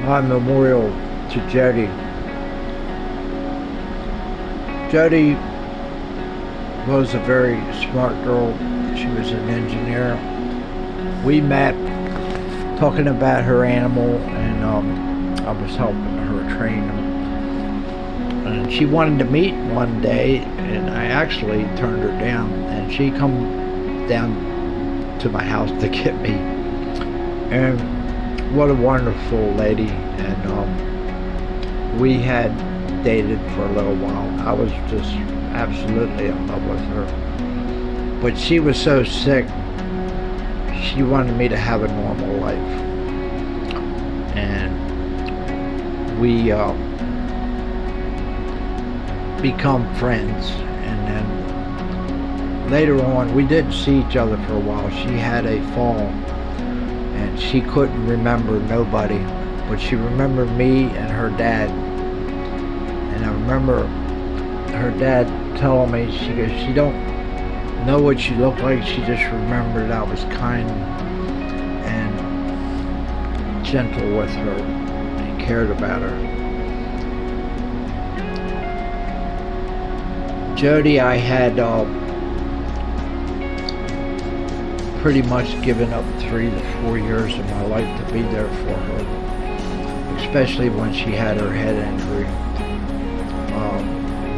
memorial to Jodi. Jodi was a very smart girl. She was an engineer. We met talking about her animal, and I was helping her train him. And she wanted to meet one day, and I actually turned her down, and she come down to my house to get me. And what a wonderful lady. And we had dated for a little while. I was just absolutely in love with her. But she was so sick, she wanted me to have a normal life. And we become friends. And then later on, we didn't see each other for a while. She had a fall, and she couldn't remember nobody, but she remembered me and her dad. And I remember her dad telling me, she goes, she don't know what she looked like, she just remembered I was kind and gentle with her and cared about her. Jodi, I had pretty much given up 3 to 4 years of my life to be there for her, especially when she had her head injury.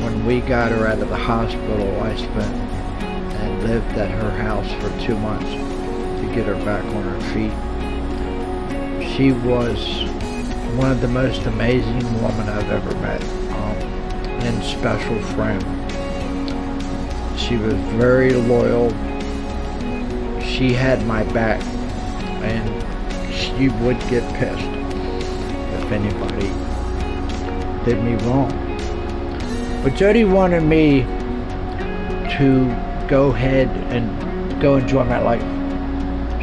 When we got her out of the hospital, I spent and lived at her house for 2 months to get her back on her feet. She was one of the most amazing women I've ever met, and special friend. She was very loyal. She had my back, and she would get pissed if anybody did me wrong. But Jodi wanted me to go ahead and go enjoy my life.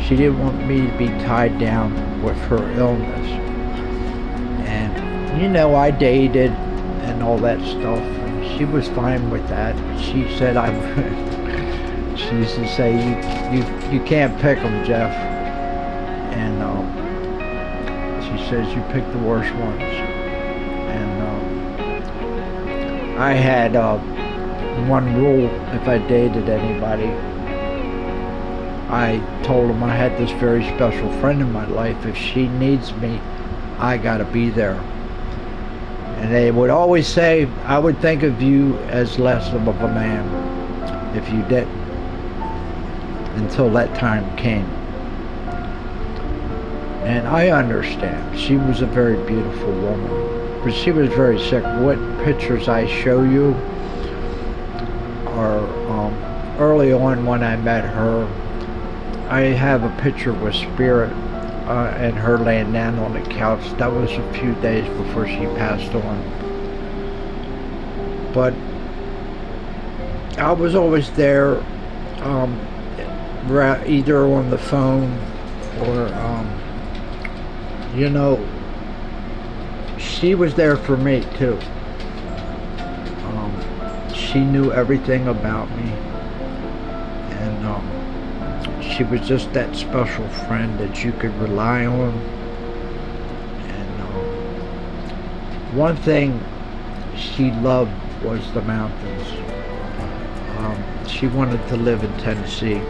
She didn't want me to be tied down with her illness. And I dated and all that stuff, and she was fine with that. She said she used to say, you can't pick them, Jeff. And she says, you pick the worst ones. And I had one rule: if I dated anybody, I told them I had this very special friend in my life. If she needs me, I gotta be there. And they would always say, I would think of you as less of a man if you didn't, until that time came. And I understand. She was a very beautiful woman, but she was very sick. What pictures I show you are early on when I met her. I have a picture with Spirit and her laying down on the couch. That was a few days before she passed on. But I was always there, either on the phone or, she was there for me too. She knew everything about me, and she was just that special friend that you could rely on. And one thing she loved was the mountains. She wanted to live in Tennessee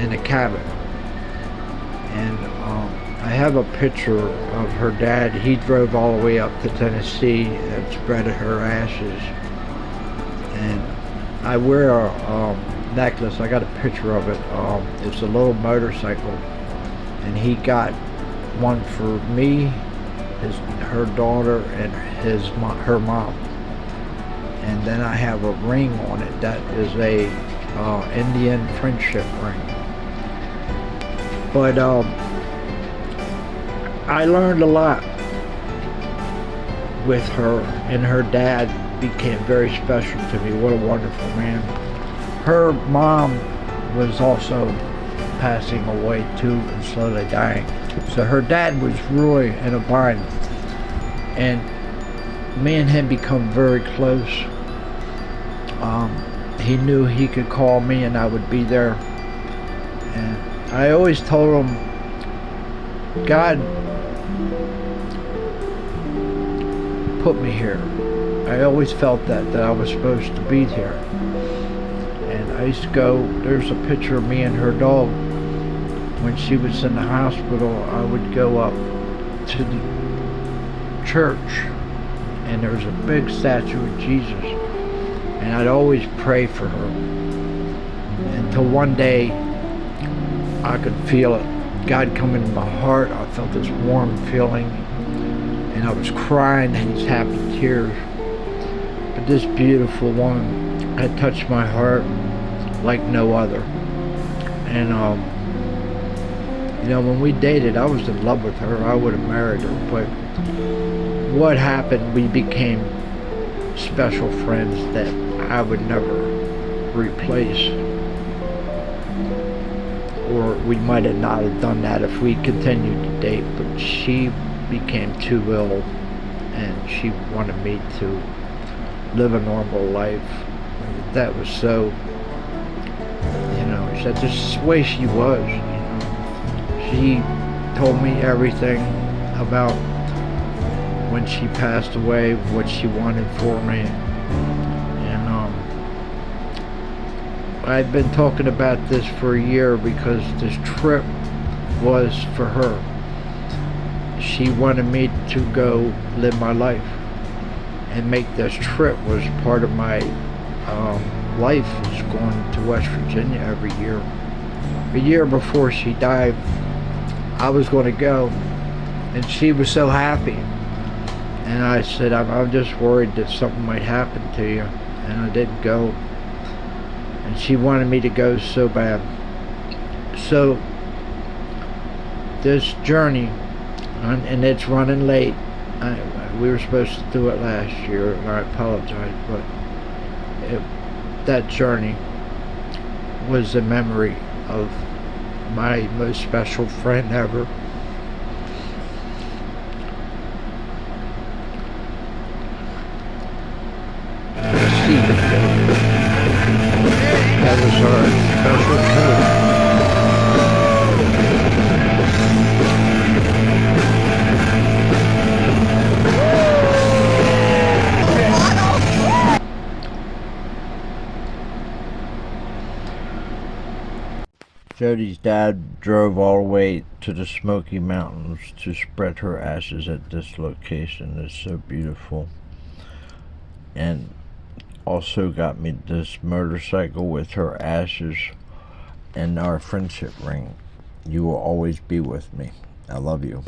in a cabin. And I have a picture of her dad. He drove all the way up to Tennessee and spread her ashes. And I wear a necklace. I got a picture of it. It's a little motorcycle, and he got one for me, her daughter, and her mom. And then I have a ring on it that is a Indian friendship ring. But I learned a lot with her, and her dad became very special to me. What a wonderful man. Her mom was also passing away too and slowly dying. So her dad was really in a bind. And me and him become very close. He knew he could call me and I would be there. And I always told him, God put me here. I always felt that I was supposed to be here. And I used to go, there's a picture of me and her dog. When she was in the hospital, I would go up to the church, and there's a big statue of Jesus. And I'd always pray for her. Until one day, I could feel it. God come into my heart. I felt this warm feeling. And I was crying these happy tears. But this beautiful woman had touched my heart like no other. And, when we dated, I was in love with her. I would have married her. But what happened, we became special friends that I would never replace. Or we might have not have done that if we continued to date. But she became too ill, and she wanted me to live a normal life. That was so, that's just the way she was. She told me everything about when she passed away, what she wanted for me. And I've been talking about this for a year because this trip was for her. She wanted me to go live my life, and make this trip was part of my life, is going to West Virginia every year. A year before she died, I was going to go, and she was so happy. And I said, I'm just worried that something might happen to you. And I didn't go. And she wanted me to go so bad. So, this journey, and it's running late. We were supposed to do it last year, and I apologize, but that journey was a memory of my most special friend ever. That was our special trip. Jodi's dad drove all the way to the Smoky Mountains to spread her ashes at this location. It's so beautiful. And also got me this motorcycle with her ashes and our friendship ring. You will always be with me. I love you.